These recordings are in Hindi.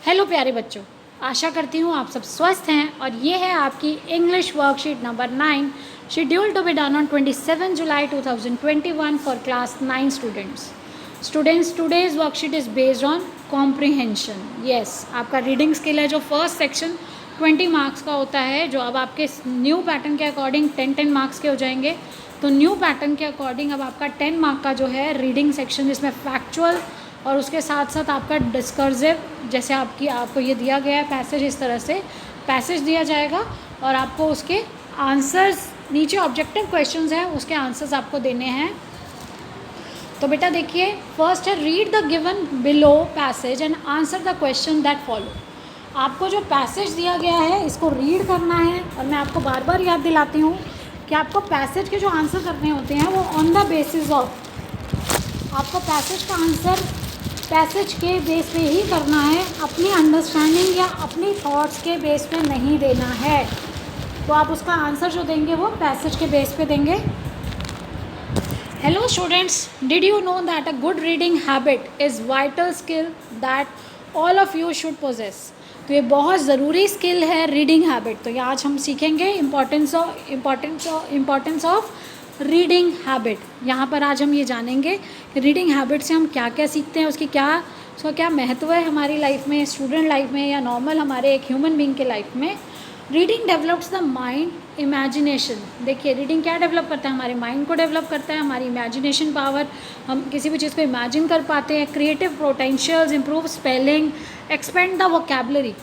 हेलो प्यारे बच्चों, आशा करती हूँ आप सब स्वस्थ हैं और ये है आपकी English worksheet number 9 schedule to be done on 27 July 2021 for class 9 students today's worksheet is based on comprehension. Yes, आपका रीडिंग स्किल है जो फर्स्ट सेक्शन 20 मार्क्स का होता है, जो अब आपके न्यू पैटर्न के अकॉर्डिंग 10 मार्क्स के हो जाएंगे। तो न्यू पैटर्न के अकॉर्डिंग अब आपका 10 मार्क का जो है रीडिंग सेक्शन, जिसमें फैक्चुअल और उसके साथ साथ आपका डिस्कर्सिव, जैसे आपको ये दिया गया है पैसेज, इस तरह से पैसेज दिया जाएगा और आपको उसके आंसर्स, नीचे ऑब्जेक्टिव क्वेश्चंस हैं उसके आंसर्स आपको देने हैं। तो बेटा देखिए, फर्स्ट है read the given below passage and answer the question that follow. आपको जो पैसेज दिया गया है इसको रीड करना है और मैं आपको बार बार याद दिलाती हूँ कि आपको पैसेज के जो आंसर करने होते हैं वो ऑन द बेसिस ऑफ, आपको पैसेज का आंसर पैसेज के बेस पे ही करना है, अपनी अंडरस्टैंडिंग या अपनी थॉट्स के बेस पे नहीं देना है। तो आप उसका आंसर जो देंगे वो पैसेज के बेस पे देंगे। Hello students, did you know that a good reading habit is vital skill that all of you should possess. तो ये बहुत ज़रूरी स्किल है रीडिंग हैबिट। तो ये आज हम सीखेंगे इम्पॉर्टेंस ऑफ रीडिंग हैबिट। यहाँ पर आज हम ये जानेंगे कि रीडिंग हैबिट से हम क्या क्या सीखते हैं, उसका क्या महत्व है हमारी लाइफ में, स्टूडेंट लाइफ में या नॉर्मल हमारे एक ह्यूमन बीइंग के लाइफ में। Reading develops the mind imagination. देखिए, रीडिंग क्या डेवलप करता है, हमारे माइंड को डेवलप करता है, हमारी इमेजिनेशन पावर, हम किसी भी चीज़ को इमेजिन कर पाते हैं। Creative potentials, improve spelling, expand the vocabulary,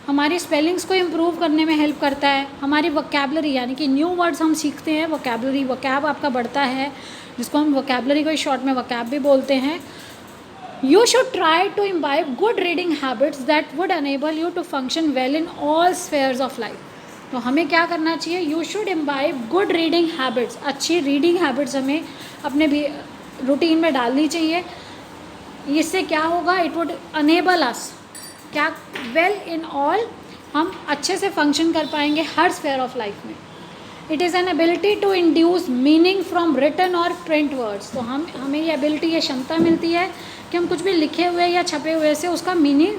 हमारी स्पेलिंग्स को इम्प्रूव करने में हेल्प करता है। हमारी वोकैबुलरी यानी कि न्यू वर्ड्स हम सीखते हैं, वोकैब आपका बढ़ता है, जिसको हम वोकैबुलरी को शॉर्ट में वोकैब भी बोलते हैं। You should try to imbibe good reading habits that would enable you to function well in all spheres of life. तो हमें क्या करना चाहिए, you should imbibe good reading habits, अच्छी रीडिंग हैबिट्स हमें अपने भी रूटीन में डालनी चाहिए। इससे क्या होगा, इट वुड अनेबल अस, क्या वेल इन ऑल, हम अच्छे से फंक्शन कर पाएंगे हर स्फेयर ऑफ लाइफ में। It is an ability to induce meaning from written और प्रिंट वर्ड्स। तो हमें ये एबिलिटी, ये क्षमता मिलती है कि हम कुछ भी लिखे हुए या छपे हुए से उसका मीनिंग,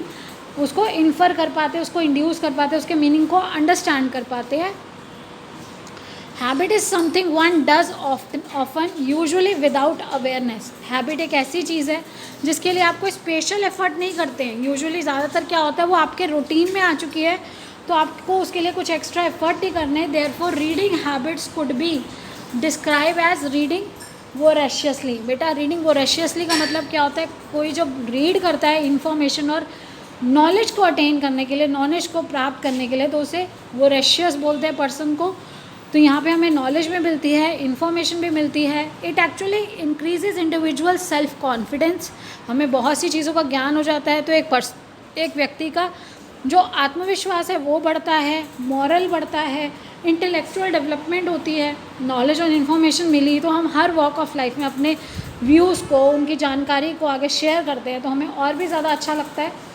उसको इन्फर कर पाते हैं, उसको इंड्यूस कर पाते हैं, उसके मीनिंग को अंडरस्टैंड कर पाते हैं। Habit is something one does often usually without awareness. Habit एक ऐसी चीज़ है जिसके लिए आपको स्पेशल एफर्ट नहीं करते हैं। यूजुअली ज़्यादातर क्या होता है, वो आपके रूटीन में आ चुकी है, तो आपको उसके लिए कुछ एक्स्ट्रा एफर्ट ही करने। Therefore reading habits could be describe as reading voraciously. बेटा, रीडिंग वोरेशियसली का मतलब क्या होता है, कोई जो रीड करता है इन्फॉर्मेशन और नॉलेज को अटेन करने के लिए, नॉलेज को प्राप्त करने के लिए, तो उसे वोरेशियस बोलते हैं पर्सन को। तो यहाँ पे हमें नॉलेज भी मिलती है, इन्फॉर्मेशन भी मिलती है। It actually increases individual self confidence, हमें बहुत सी चीज़ों का ज्ञान हो जाता है, तो एक व्यक्ति का जो आत्मविश्वास है वो बढ़ता है, मॉरल बढ़ता है, इंटेलेक्चुअल डेवलपमेंट होती है। नॉलेज और इन्फॉर्मेशन मिली तो हम हर वॉक ऑफ लाइफ में अपने व्यूज़ को, उनकी जानकारी को आगे शेयर करते हैं, तो हमें और भी ज़्यादा अच्छा लगता है।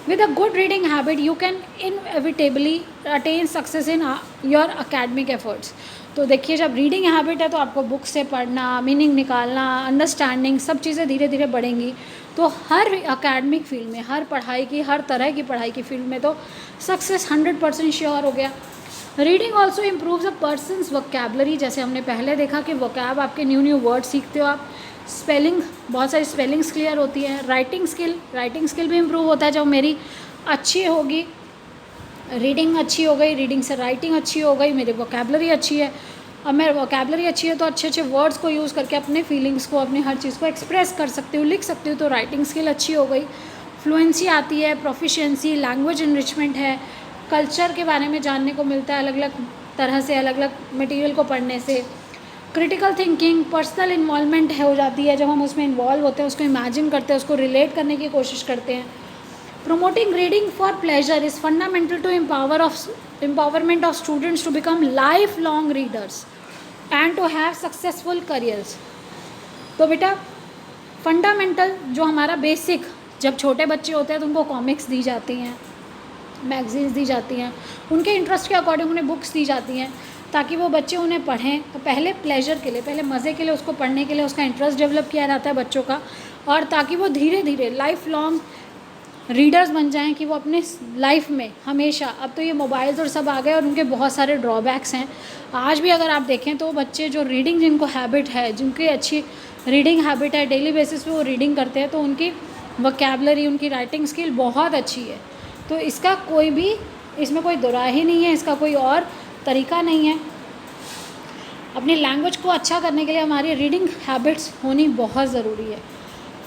With a good reading habit, you can inevitably attain success in your academic efforts. तो देखिए, जब रीडिंग हैबिट है तो आपको बुक से पढ़ना, मीनिंग निकालना, अंडरस्टैंडिंग, सब चीज़ें धीरे धीरे बढ़ेंगी। तो हर अकेडमिक फील्ड में, हर पढ़ाई की, हर तरह की पढ़ाई की फील्ड में तो सक्सेस 100% श्योर हो गया। Reading also improves a person's vocabulary. जैसे हमने पहले देखा कि वोकैब, आपके न्यू वर्ड सीखते हो आप, स्पेलिंग, बहुत सारी स्पेलिंग्स क्लियर होती है। राइटिंग स्किल भी इम्प्रूव होता है जब मेरी अच्छी होगी, रीडिंग अच्छी हो गई, रीडिंग से राइटिंग अच्छी हो गई, मेरी वोकैबुलरी अच्छी है। अब मेरी वोकैबुलरी अच्छी है तो अच्छे अच्छे वर्ड्स को यूज़ करके अपने फीलिंग्स को, अपनी हर चीज़ को एक्सप्रेस कर सकती हूँ, लिख सकती हूँ। तो राइटिंग स्किल अच्छी हो गई, फ्लुएंसी आती है, प्रोफिशिएंसी, लैंग्वेज इनरिचमेंट है, कल्चर के बारे में जानने को मिलता है अलग अलग तरह से, अलग अलग मटेरियल को पढ़ने से। क्रिटिकल थिंकिंग, पर्सनल इन्वॉल्वमेंट हो जाती है, जब हम उसमें इन्वॉल्व होते हैं, उसको इमेजिन करते हैं, उसको रिलेट करने की कोशिश करते हैं। Promoting reading for pleasure is fundamental to empowerment of students to become life long readers and to have successful careers. तो बेटा, फंडामेंटल जो हमारा बेसिक, जब छोटे बच्चे होते हैं तो उनको कॉमिक्स दी जाती हैं, मैगजीन्स दी जाती हैं, उनके इंटरेस्ट के अकॉर्डिंग उन्हें बुक्स दी जाती हैं ताकि वो बच्चे उन्हें पढ़ें। तो पहले प्लेजर के लिए, पहले मज़े के लिए उसको पढ़ने के लिए उसका इंटरेस्ट डेवलप किया जाता है बच्चों का, और ताकि वो धीरे धीरे लाइफ लॉन्ग रीडर्स बन जाएं कि वो अपने लाइफ में हमेशा, अब तो ये मोबाइल्स और सब आ गए और उनके बहुत सारे ड्रॉबैक्स हैं। आज भी अगर आप देखें तो बच्चे जो रीडिंग जिनको हैबिट है, जिनकी अच्छी रीडिंग हैबिट है, डेली बेसिस पे वो रीडिंग करते हैं, तो उनकी वोकैबुलरी, उनकी राइटिंग स्किल बहुत अच्छी है। तो इसका कोई भी, इसमें कोई दुराही नहीं है, इसका कोई और तरीका नहीं है। अपनी लैंग्वेज को अच्छा करने के लिए हमारी रीडिंग हैबिट्स होनी बहुत ज़रूरी है।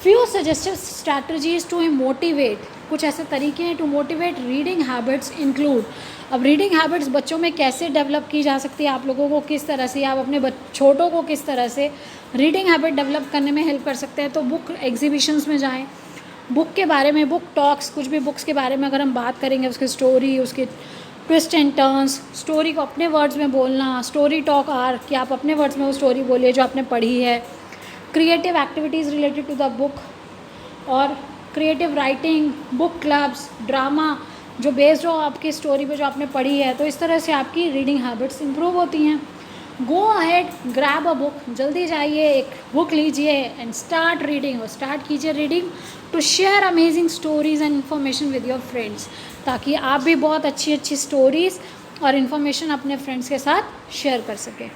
Few suggested strategies to motivate, कुछ ऐसे तरीके हैं to motivate reading habits include. अब रीडिंग हैबिट्स बच्चों में कैसे डेवलप की जा सकती है, आप लोगों को किस तरह से, आप अपने छोटों को किस तरह से रीडिंग हैबिट डेवलप करने में हेल्प कर सकते हैं। तो बुक एग्जीबिशंस में जाएं, बुक के बारे में, बुक टॉक्स, कुछ भी बुक्स के बारे में अगर हम बात करेंगे, उसकी स्टोरी, उसके ट्विस्ट एंड टर्न्स, स्टोरी को अपने वर्ड्स में बोलना, स्टोरी टॉक आर, कि आप अपने वर्ड्स में वो स्टोरी बोलिए जो आपने पढ़ी है। Creative activities related to the book और creative writing, book clubs, drama जो बेस्ड हो आपकी स्टोरी पे जो आपने पढ़ी है। तो इस तरह से आपकी रीडिंग हैबिट्स इंप्रूव होती हैं। Go ahead, grab a book, जल्दी जाइए, एक बुक लीजिए एंड स्टार्ट रीडिंग, और स्टार्ट कीजिए reading to share amazing stories and information with your friends, ताकि आप भी बहुत अच्छी अच्छी स्टोरीज़ और इन्फॉर्मेशन अपने फ्रेंड्स के साथ शेयर कर सकें।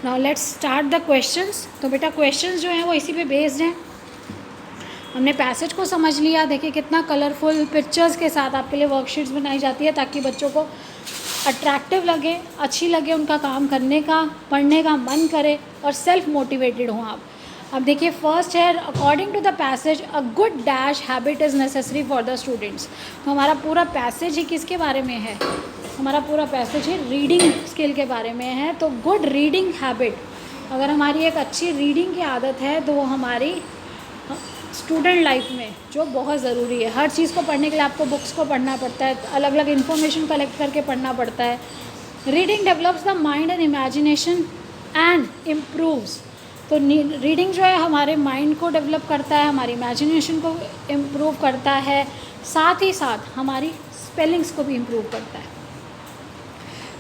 Now let's start the questions. तो बेटा क्वेश्चंस जो हैं वो इसी पे बेस्ड हैं। हमने पैसेज को समझ लिया, देखिए कितना कलरफुल पिक्चर्स के साथ आपके लिए वर्कशीट्स बनाई जाती है ताकि बच्चों को अट्रैक्टिव लगे, अच्छी लगे, उनका काम करने का, पढ़ने का मन करे और सेल्फ मोटिवेटेड हों आप। अब देखिए फर्स्ट है, according to the passage a good dash habit is necessary for the students. तो हमारा पूरा पैसेज ही किसके बारे में है, हमारा पूरा पैसेज ही रीडिंग स्किल के बारे में है। तो गुड रीडिंग हैबिट, अगर हमारी एक अच्छी रीडिंग की आदत है तो वो हमारी स्टूडेंट लाइफ में जो बहुत ज़रूरी है। हर चीज़ को पढ़ने के लिए आपको बुक्स को पढ़ना पड़ता है, अलग अलग इन्फॉर्मेशन कलेक्ट करके पढ़ना पड़ता है। Reading develops the mind and imagination and improves. तो रीडिंग जो है हमारे माइंड को डेवलप करता है, हमारी इमेजिनेशन को इम्प्रूव करता है, साथ ही साथ हमारी स्पेलिंग्स को भी इम्प्रूव करता है।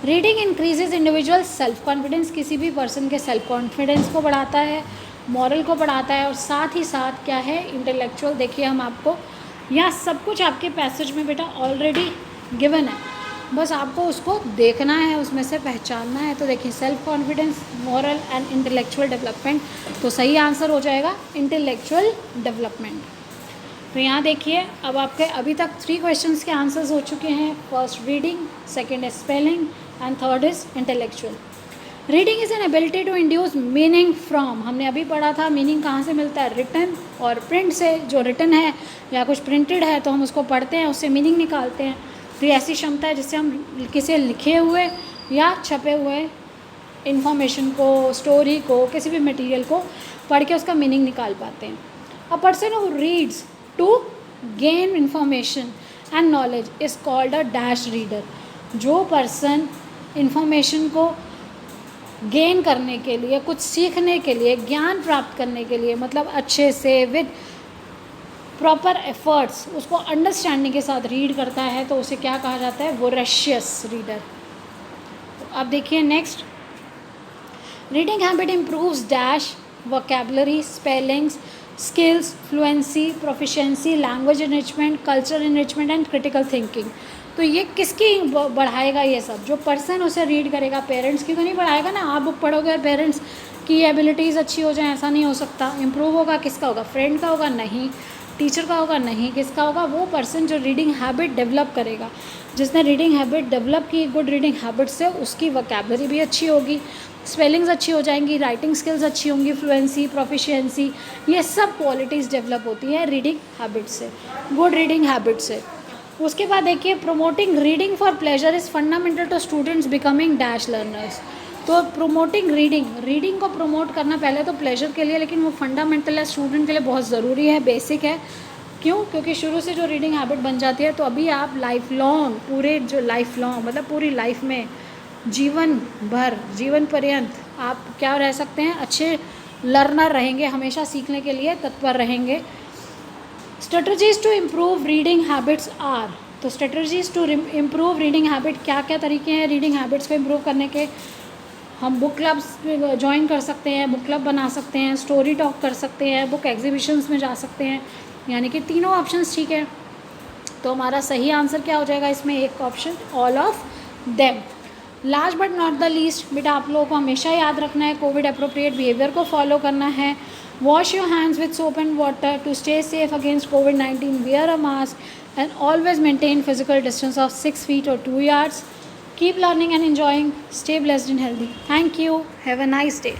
Reading increases individual self confidence, किसी भी पर्सन के सेल्फ कॉन्फिडेंस को बढ़ाता है, मॉरल को बढ़ाता है, और साथ ही साथ क्या है, इंटेलेक्चुअल। देखिए हम आपको यहाँ सब कुछ आपके पैसेज में बेटा ऑलरेडी गिवन है, बस आपको उसको देखना है, उसमें से पहचानना है। तो देखिए self confidence, moral and intellectual development, तो सही आंसर हो जाएगा इंटेलेक्चुअल डेवलपमेंट। तो यहाँ देखिए अब आपके अभी तक 3 क्वेश्चंस के आंसर्स हो चुके हैं। फर्स्ट रीडिंग, सेकंड है spelling and third is intellectual. Reading is an ability to induce meaning from, हमने अभी पढ़ा था मीनिंग कहाँ से मिलता है, रिटन और प्रिंट से। जो रिटन है या कुछ प्रिंटेड है तो हम उसको पढ़ते हैं, उससे मीनिंग निकालते हैं। तो ये ऐसी क्षमता है जिससे हम किसी लिखे हुए या छपे हुए इन्फॉर्मेशन को, स्टोरी को, किसी भी मटेरियल को पढ़ के उसका मीनिंग निकाल पाते हैं। A person who reads to gain information and knowledge is called a dash reader. जो पर्सन इन्फॉर्मेशन को गेन करने के लिए, कुछ सीखने के लिए, ज्ञान प्राप्त करने के लिए, मतलब अच्छे से विद प्रॉपर एफर्ट्स उसको अंडरस्टैंडिंग के साथ रीड करता है, तो उसे क्या कहा जाता है, वोरेशियस रीडर। तो अब देखिए next, reading habit improves dash vocabulary, spellings, skills, fluency, proficiency, language enrichment, culture enrichment and critical thinking. तो ये किसकी बढ़ाएगा, ये सब जो पर्सन उसे रीड करेगा, पेरेंट्स की तो नहीं बढ़ाएगा ना। आप बुक पढ़ोगे और पेरेंट्स की एबिलिटीज़ अच्छी हो जाए, ऐसा नहीं हो सकता। इम्प्रूव होगा किसका होगा, फ्रेंड का होगा नहीं, टीचर का होगा नहीं, किसका होगा, वो पर्सन जो रीडिंग हैबिट डेवलप करेगा। जिसने रीडिंग हैबिट डेवलप की गुड रीडिंग हैबिट से, उसकी वोकैबुलरी भी अच्छी होगी, स्पेलिंग्स अच्छी हो जाएंगी, राइटिंग स्किल्स अच्छी होंगी, फ्लुएंसी, प्रोफिशिएंसी, ये सब क्वालिटीज़ डेवलप होती है रीडिंग हैबिट से, गुड रीडिंग हैबिट से। उसके बाद देखिए, promoting reading for pleasure is fundamental to students becoming dash learners. तो प्रोमोटिंग रीडिंग को प्रमोट करना पहले तो प्लेजर के लिए, लेकिन वो फंडामेंटल है, स्टूडेंट के लिए बहुत ज़रूरी है, बेसिक है। क्यों? क्योंकि शुरू से जो रीडिंग हैबिट बन जाती है तो अभी आप लाइफ लॉन्ग, पूरे जो लाइफ लॉन्ग मतलब पूरी लाइफ में, जीवन भर, जीवन पर्यंत आप क्या रह सकते हैं, अच्छे लर्नर रहेंगे, हमेशा सीखने के लिए तत्पर रहेंगे। Strategies to improve reading habits are, तो strategies to improve reading habit, क्या क्या तरीके हैं रीडिंग हैबिट्स को इम्प्रूव करने के। हम बुक क्लब्स ज्वाइन कर सकते हैं, बुक क्लब बना सकते हैं, स्टोरी टॉक कर सकते हैं, बुक एग्जीबिशंस में जा सकते हैं, यानी कि तीनों ऑप्शंस ठीक है। तो हमारा सही आंसर क्या हो जाएगा इसमें, एक option all of them. Last but not the least, बेटा आप लोगों को हमेशा याद रखना है कोविड अप्रोप्रिएट बिहेवियर को फॉलो करना है। Wash your hands with soap and water to stay safe against COVID-19, wear a mask and always maintain physical distance of 6 feet or 2 yards. Keep learning and enjoying. Stay blessed and healthy. Thank you. Have a nice day.